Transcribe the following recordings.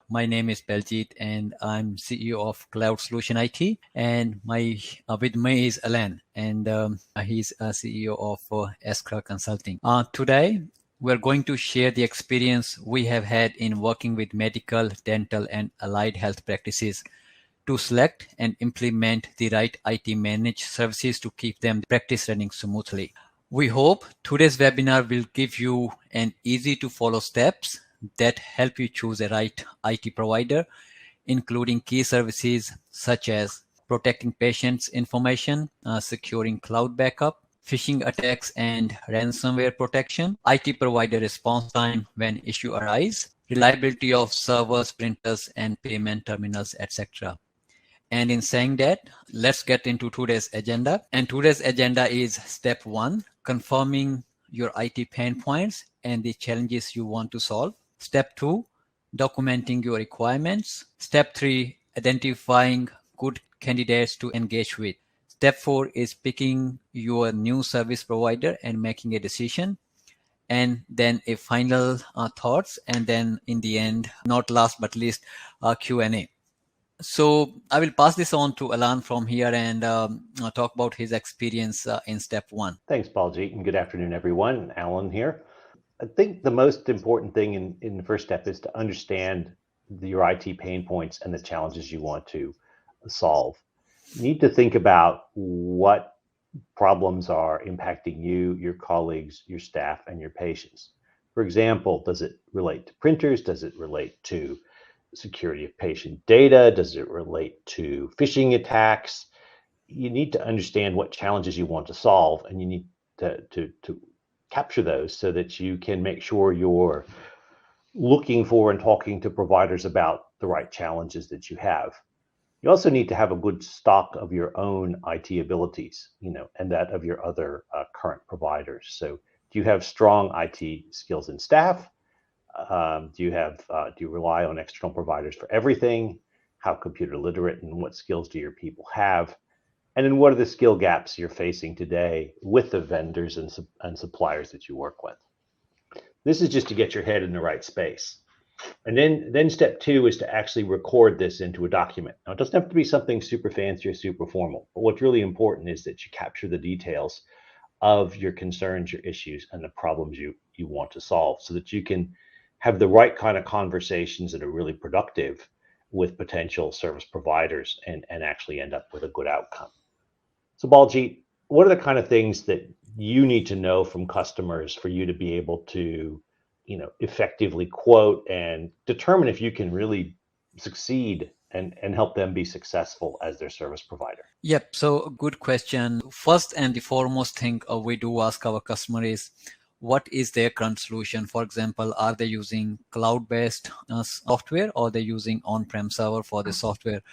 My name is Beljit, and I'm CEO of Cloud Solution IT. And with me is Alan, and he's CEO of Eskra Consulting. Today, we're going to share the experience we have had in working with medical, dental, and allied health practices to select and implement the right IT managed services to keep them practice running smoothly. We hope today's webinar will give you an easy to follow steps that help you choose a right IT provider, including key services such as protecting patients' information, securing cloud backup, phishing attacks and ransomware protection, IT provider response time when issue arise, reliability of servers, printers, and payment terminals, etc. And in saying that, let's get into today's agenda. And today's agenda is step 1, confirming your IT pain points and the challenges you want to solve. Step 2, documenting your requirements. Step 3, identifying good candidates to engage with. Step 4 is picking your new service provider and making a decision. And then a final thoughts. And then in the end, not last but least, Q&A. So I will pass this on to Alan from here and talk about his experience in step 1. Thanks, Baljit, and good afternoon, everyone. Alan here. I think the most important thing in the first step is to understand your IT pain points and the challenges you want to solve. You need to think about what problems are impacting you, your colleagues, your staff, and your patients. For example, does it relate to printers? Does it relate to security of patient data? Does it relate to phishing attacks? You need to understand what challenges you want to solve, and you need to capture those so that you can make sure you're looking for and talking to providers about the right challenges that you have. You also need to have a good stock of your own IT abilities, and that of your other current providers. So do you have strong IT skills in staff? Do you rely on external providers for everything? How computer literate and what skills do your people have? And then what are the skill gaps you're facing today with the vendors and suppliers that you work with? This is just to get your head in the right space. And then step 2 is to actually record this into a document. Now, it doesn't have to be something super fancy or super formal, but what's really important is that you capture the details of your concerns, your issues, and the problems you want to solve so that you can have the right kind of conversations that are really productive with potential service providers and actually end up with a good outcome. So Baljit, what are the kind of things that you need to know from customers for you to be able to, effectively quote and determine if you can really succeed and help them be successful as their service provider? Yep. So good question. First and the foremost thing we do ask our customer is, what is their current solution? For example, are they using cloud-based software, or they're using on-prem server for the software?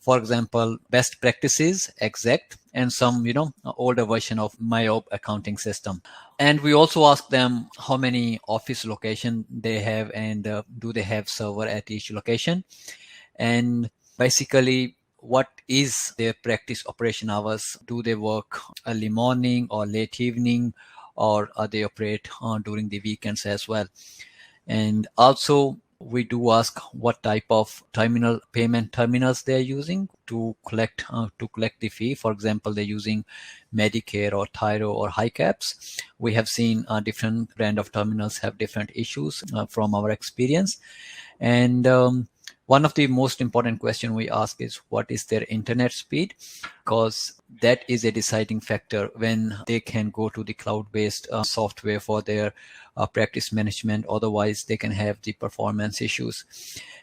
For example, best practices, Exact, and some, older version of MyOb accounting system. And we also ask them how many office location they have, and do they have server at each location? And basically, what is their practice operation hours? Do they work early morning or late evening, or they operate during the weekends as well? And also, we do ask what type of payment terminals they're using to collect the fee. For example, they're using Medicare or Tyro or HiCaps. We have seen different brand of terminals have different issues from our experience. And one of the most important question we ask is, what is their internet speed? Because that is a deciding factor when they can go to the cloud-based software for their practice management. Otherwise, they can have the performance issues.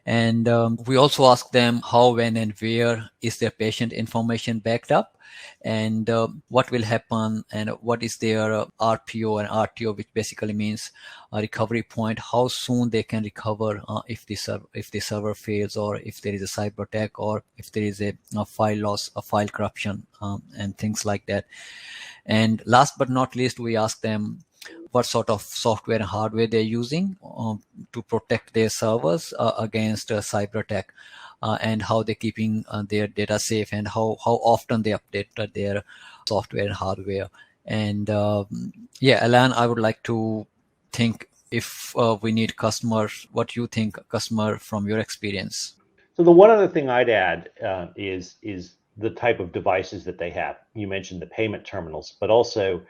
And we also ask them how, when, and where is their patient information backed up, and what will happen, and what is their RPO and RTO, which basically means a recovery point, how soon they can recover if the server fails, or if there is a cyber attack, or if there is a file loss, a file corruption, and things like that. And last but not least, we ask them what sort of software and hardware they're using to protect their servers against a cyber attack, and how they're keeping their data safe, and how often they update their software and hardware. And yeah, Alan, I would like to think if we need customers? What you think customer from your experience? So the one other thing I'd add is the type of devices that they have. You mentioned the payment terminals, but also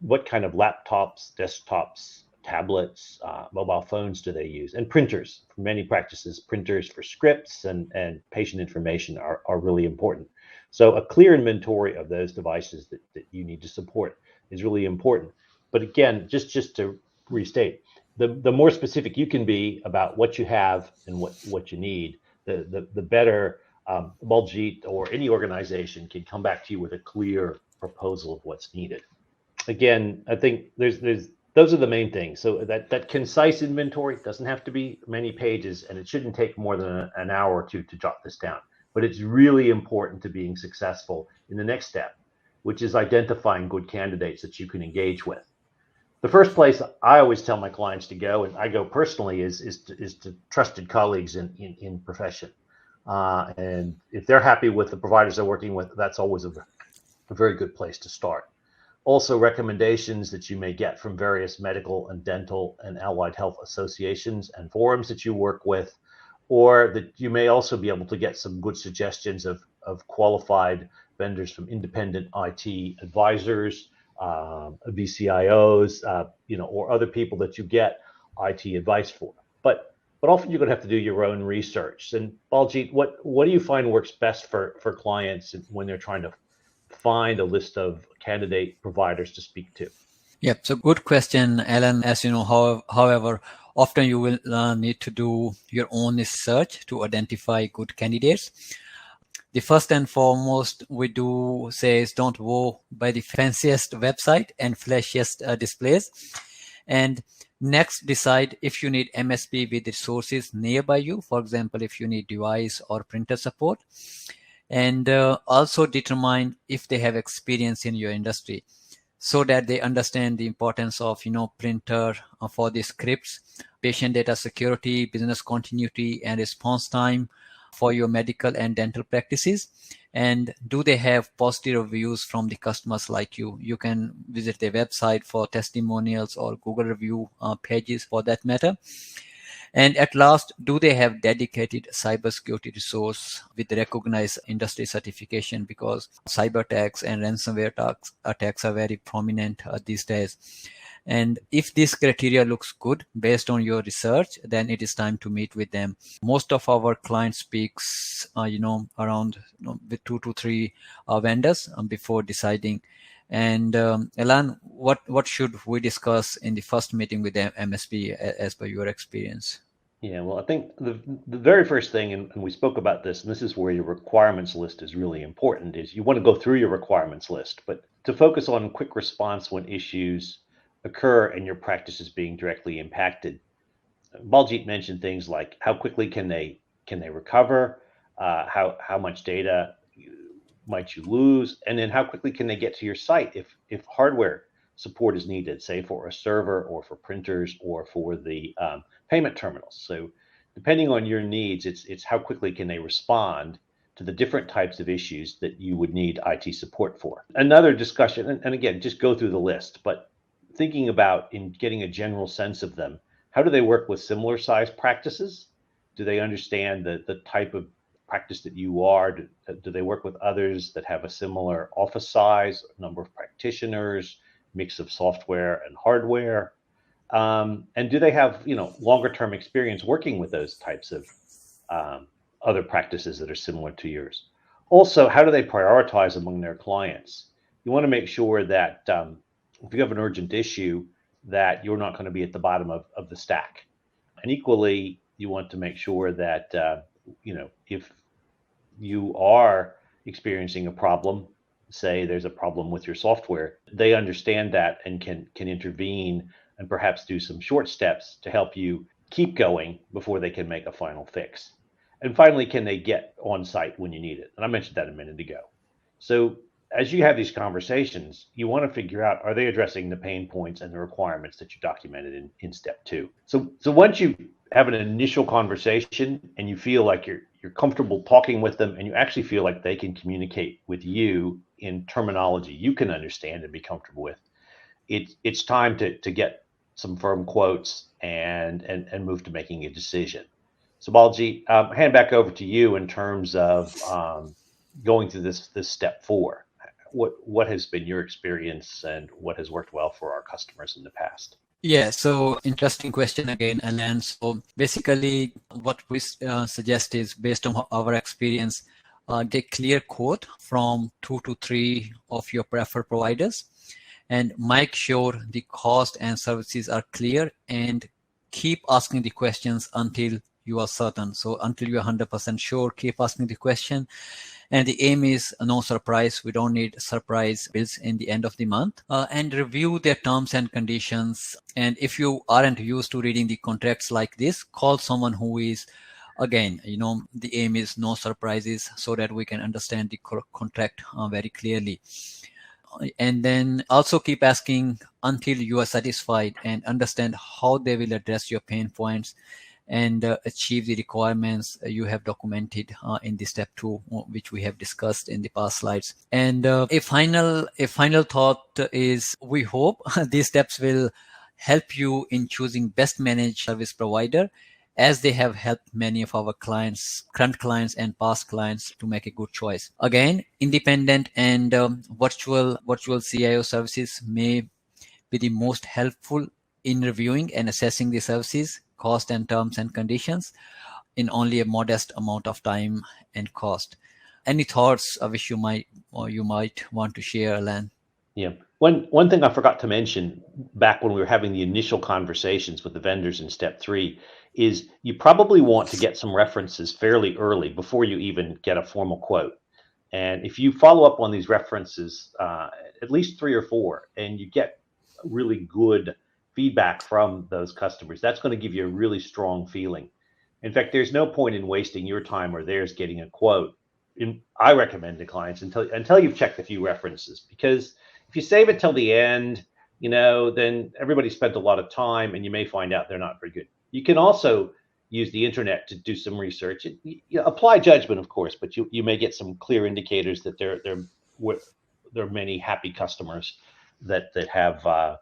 what kind of laptops, desktops, tablets, mobile phones do they use? And printers. For many practices, printers for scripts and patient information are really important. So a clear inventory of those devices that you need to support is really important. But again, just to restate, the more specific you can be about what you have and what you need, the better Baljeet or any organization can come back to you with a clear proposal of what's needed. Again, I think there's those are the main things. So that concise inventory doesn't have to be many pages, and it shouldn't take more than an hour or two to jot this down. But it's really important to being successful in the next step, which is identifying good candidates that you can engage with. The first place I always tell my clients to go, and I go personally, is to trusted colleagues in profession. And if they're happy with the providers they're working with, that's always a very good place to start. Also, recommendations that you may get from various medical and dental and allied health associations and forums that you work with, or that you may also be able to get some good suggestions of qualified vendors from independent IT advisors, VCIOs, or other people that you get IT advice for. But often you're going to have to do your own research. And Baljeet, what do you find works best for clients when they're trying to find a list of candidate providers to speak to? Yep. So good question, Alan. As you know, however, often you will need to do your own research to identify good candidates. The first and foremost we do say is don't go by the fanciest website and flashiest displays. And next, decide if you need MSP with resources nearby you. For example, if you need device or printer support. And also determine if they have experience in your industry, so that they understand the importance of printer for the scripts, patient data security, business continuity, and response time for your medical and dental practices. And do they have positive reviews from the customers like you? You can visit their website for testimonials or Google review pages for that matter. And at last, do they have dedicated cybersecurity resource with recognized industry certification? Because cyber attacks and ransomware attacks are very prominent these days. And if this criteria looks good based on your research, then it is time to meet with them. Most of our clients speaks, around with 2 to 3 vendors before deciding. And Alan, what should we discuss in the first meeting with the MSP as per your experience? Yeah, well, I think the very first thing, and we spoke about this, and this is where your requirements list is really important, is you want to go through your requirements list, but to focus on quick response when issues occur and your practice is being directly impacted. Baljeet mentioned things like how quickly can they recover, how much data might you lose, and then how quickly can they get to your site if hardware support is needed, say for a server or for printers or for the payment terminals. So depending on your needs, it's how quickly can they respond to the different types of issues that you would need IT support for. Another discussion, and again, just go through the list, but thinking about in getting a general sense of them, how do they work with similar size practices? Do they understand the type of practice that you are? Do they work with others that have a similar office size, number of practitioners, mix of software and hardware? And do they have longer term experience working with those types of other practices that are similar to yours? Also, how do they prioritize among their clients? You want to make sure that if you have an urgent issue, that you're not going to be at the bottom of the stack. And equally, you want to make sure that if you are experiencing a problem, say there's a problem with your software, they understand that and can intervene and perhaps do some short steps to help you keep going before they can make a final fix. And finally, can they get on site when you need it? And I mentioned that a minute ago. So as you have these conversations, you want to figure out, are they addressing the pain points and the requirements that you documented in step 2? So once you have an initial conversation and you feel like you're comfortable talking with them and you actually feel like they can communicate with you in terminology you can understand and be comfortable with, it's time to get some firm quotes, and move to making a decision. So Baljeet, hand back over to you in terms of going through this step 4. What has been your experience and what has worked well for our customers in the past? Yeah, so interesting question again, Alan. So basically, what we suggest is based on our experience, get clear quote from 2 to 3 of your preferred providers, and make sure the cost and services are clear, and keep asking the questions until you are certain. So until you're 100% sure, keep asking the question. And the aim is no surprise. We don't need surprise bills in the end of the month. And review their terms and conditions. And if you aren't used to reading the contracts like this, call someone who is. Again, the aim is no surprises, so that we can understand the contract very clearly. And then also keep asking until you are satisfied and understand how they will address your pain points and achieve the requirements you have documented in the step 2, which we have discussed in the past slides. And a final thought is, we hope these steps will help you in choosing best managed service provider, as they have helped many of our clients, current clients and past clients, to make a good choice. Again, independent and virtual CIO services may be the most helpful in reviewing and assessing the services, cost and terms and conditions in only a modest amount of time and cost. Any thoughts which you might want to share, Alan? Yeah. One thing I forgot to mention back when we were having the initial conversations with the vendors in step 3 is you probably want to get some references fairly early before you even get a formal quote. And if you follow up on these references, at least 3 or 4, and you get really good feedback from those customers, that's going to give you a really strong feeling. In fact, there's no point in wasting your time or theirs getting a quote. I recommend to clients until you've checked a few references, because if you save it till the end, then everybody spent a lot of time and you may find out they're not very good. You can also use the internet to do some research. You apply judgment, of course, but you may get some clear indicators that there are many happy customers that have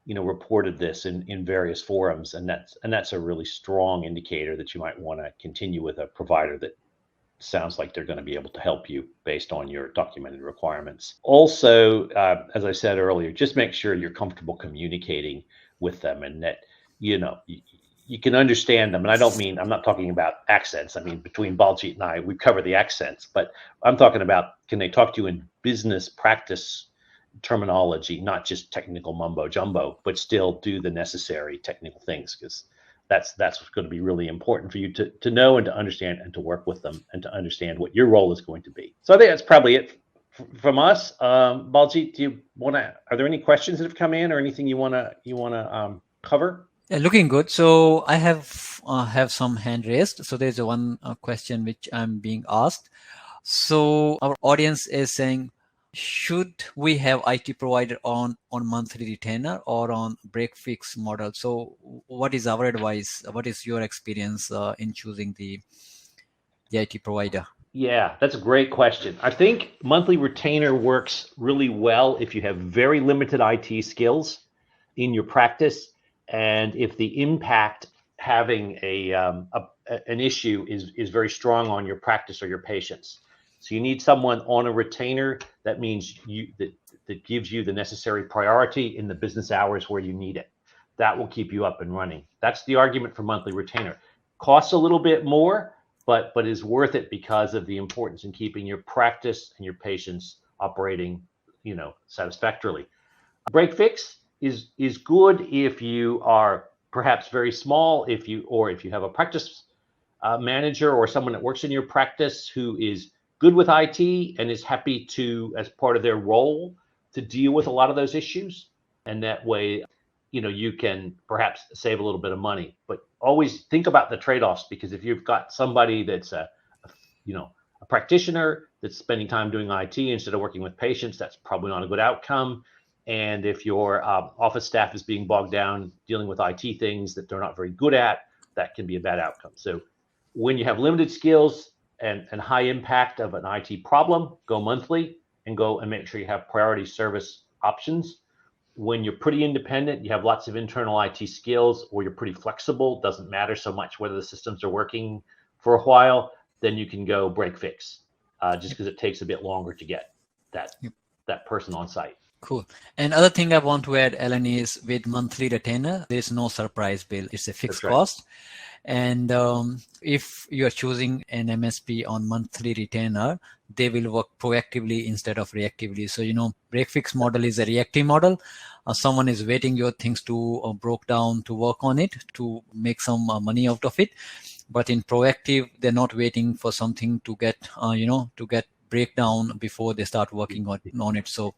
reported this in various forums, and that's a really strong indicator that you might want to continue with a provider that sounds like they're going to be able to help you based on your documented requirements. Also, as I said earlier, just make sure you're comfortable communicating with them, and that you can understand them. And I'm not talking about accents. I mean, between Baljeet and I, we cover the accents, but I'm talking about, can they talk to you in business practice terminology, not just technical mumbo jumbo, but still do the necessary technical things, because that's going to be really important for you to know and to understand and to work with them and to understand what your role is going to be. So I think that's probably it from us. Baljeet, are there any questions that have come in or anything you want to cover? Yeah, looking good. So I have some hand raised. So there's one question which I'm being asked. So our audience is saying, should we have IT provider on monthly retainer or on break fix model? So what is our advice? What is your experience in choosing the IT provider? Yeah, that's a great question. I think monthly retainer works really well if you have very limited IT skills in your practice, and if the impact having an issue is very strong on your practice or your patients. So you need someone on a retainer. That means that gives you the necessary priority in the business hours where you need it. That will keep you up and running. That's the argument for monthly retainer. Costs a little bit more, but is worth it because of the importance in keeping your practice and your patients operating, satisfactorily. Break fix is good if you are perhaps very small, if you have a practice manager or someone that works in your practice who is good with IT and is happy to, as part of their role, to deal with a lot of those issues. And that way, you can perhaps save a little bit of money. But always think about the trade-offs, because if you've got somebody that's a practitioner that's spending time doing IT instead of working with patients, that's probably not a good outcome. And if your office staff is being bogged down dealing with IT things that they're not very good at, that can be a bad outcome. So when you have limited skills and high impact of an IT problem, go monthly and make sure you have priority service options. when you're pretty independent, you have lots of internal IT skills, or you're pretty flexible, doesn't matter so much whether the systems are working for a while, then you can go break fix, just because it takes a bit longer to get that person on site. Cool. And other thing I want to add, Alan, is with monthly retainer, there's no surprise bill. It's a fixed cost. And if you are choosing an MSP on monthly retainer, they will work proactively instead of reactively. So, break fix model is a reactive model. Someone is waiting your things to broke down to work on it to make some money out of it. But in proactive, they're not waiting for something to get, to get breakdown before they start working on it. So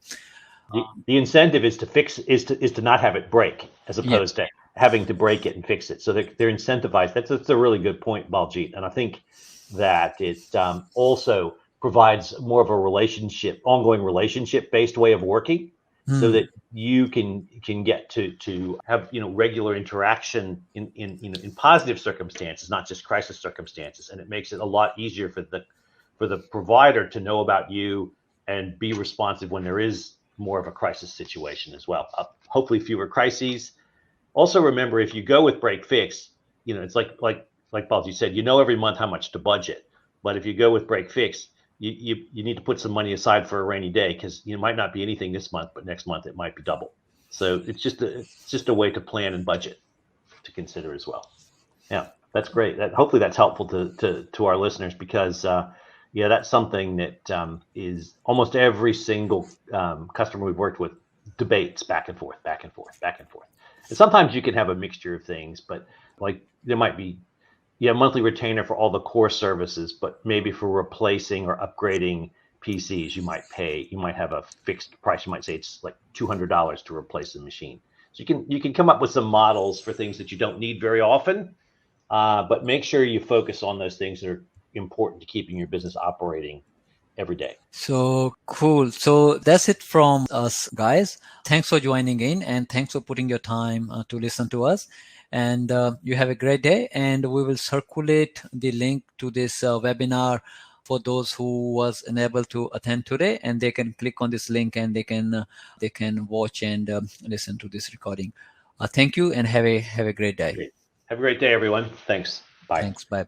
the incentive is to fix is to not have it break, as opposed to having to break it and fix it. So they're incentivized. That's a really good point, Baljit. And I think that it also provides more of a ongoing relationship-based way of working, so that you can get to have regular interaction in positive circumstances, not just crisis circumstances. And it makes it a lot easier for the provider to know about you and be responsive when there is more of a crisis situation as well. Hopefully fewer crises. Also remember, if you go with break fix, it's like Baljit said, every month how much to budget. But if you go with break fix, you need to put some money aside for a rainy day, because it might not be anything this month, but next month it might be double. So it's just a way to plan and budget to consider as well. Yeah, that's great. Hopefully that's helpful to our listeners, because that's something that is almost every single customer we've worked with debates back and forth. And sometimes you can have a mixture of things, but like there might be monthly retainer for all the core services, but maybe for replacing or upgrading PCs, you might have a fixed price. You might say it's like $200 to replace the machine. So you can come up with some models for things that you don't need very often, but make sure you focus on those things that are important to keeping your business operating every day. So cool. So that's it from us, guys. Thanks for joining in, and thanks for putting your time to listen to us. And you have a great day, and we will circulate the link to this webinar for those who was unable to attend today, and they can click on this link and they can watch and listen to this recording. Thank you, and have a great day. Great. Have a great day, everyone. Thanks. Bye. Thanks. Bye.